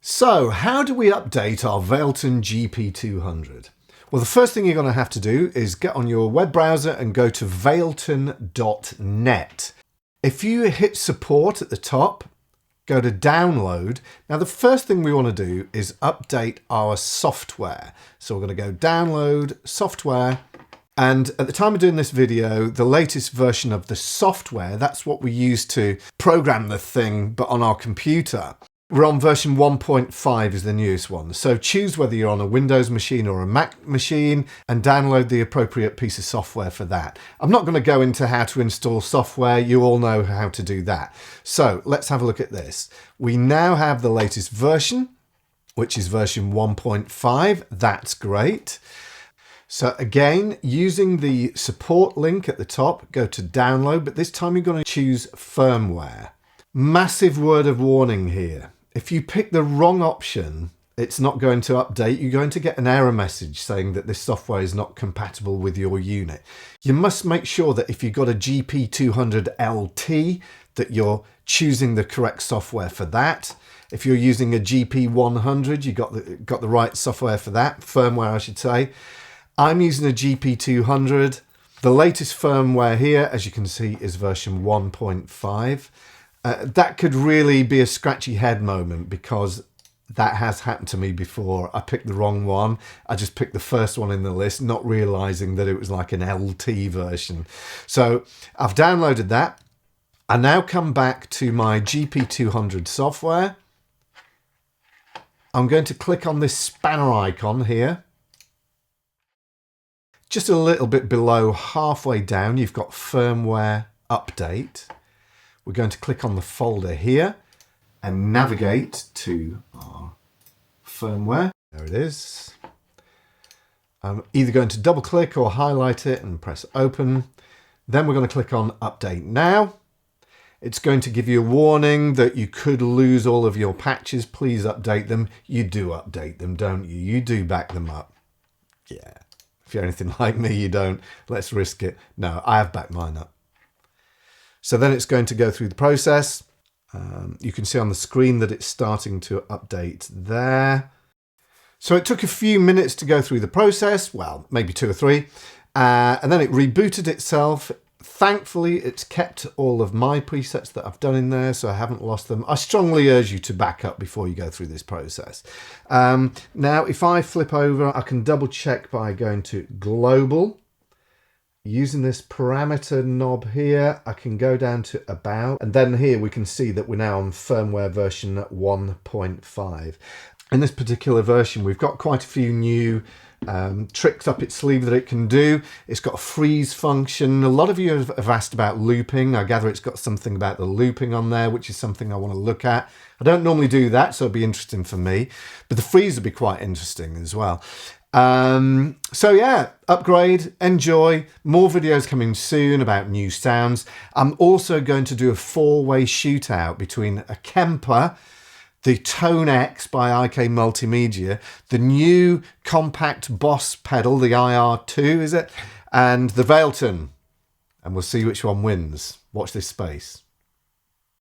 So how do we update our Velton GP200? Well, the first thing you're going to have to do is get on your web browser and go to velton.net. If you hit support at the top, go to download. Now the first thing we want to do is update our software. So we're going to go download software. And at the time of doing this video, the latest version of the software, that's what we use to program the thing, but on our computer. We're on version 1.5 is the newest one. So choose whether you're on a Windows machine or a Mac machine and download the appropriate piece of software for that. I'm not going to go into how to install software. You all know how to do that. So let's have a look at this. We now have the latest version, which is version 1.5. That's great. So again, using the support link at the top, go to download, but this time you're going to choose firmware. Massive word of warning here. If you pick the wrong option, it's not going to update. You're going to get an error message saying that this software is not compatible with your unit. You must make sure that if you've got a GP200 LT, that you're choosing the correct software for that. If you're using a GP100, you got the right software for that, firmware I should say. I'm using a GP200. The latest firmware here, as you can see, is version 1.5. That could really be a scratchy head moment because that has happened to me before. I picked the wrong one. I just picked the first one in the list, not realizing that it was like an LT version. So I've downloaded that. I now come back to my GP200 software. I'm going to click on this spanner icon here. Just a little bit below, halfway down, you've got firmware update. We're going to click on the folder here and navigate to our firmware. There it is. I'm either going to double click or highlight it and press open. Then we're going to click on update now. It's going to give you a warning that you could lose all of your patches. Please update them. You do update them, don't you? You do back them up. Yeah. If you're anything like me, you don't. Let's risk it. No, I have backed mine up. So then it's going to go through the process. You can see on the screen that it's starting to update there. So it took a few minutes to go through the process, well, maybe 2 or 3, and then it rebooted itself. Thankfully, it's kept all of my presets that I've done in there, so I haven't lost them. I strongly urge you to back up before you go through this process. Now, if I flip over, I can double check by going to Global. Using this parameter knob here, I can go down to About, and then here we can see that we're now on firmware version 1.5. In this particular version, we've got quite a few new tricks up its sleeve that it can do. It's got a freeze function. A lot of you have asked about looping. I gather it's got something about the looping on there, which is something I want to look at. I don't normally do that, so it'll be interesting for me, but the freeze will be quite interesting as well. So yeah, upgrade, enjoy, more videos coming soon about new sounds. I'm also going to do a 4-way shootout between a Kemper, the Tone X by IK Multimedia, the new compact Boss pedal, the IR2 is it, and the Velton, and we'll see which one wins. Watch this space.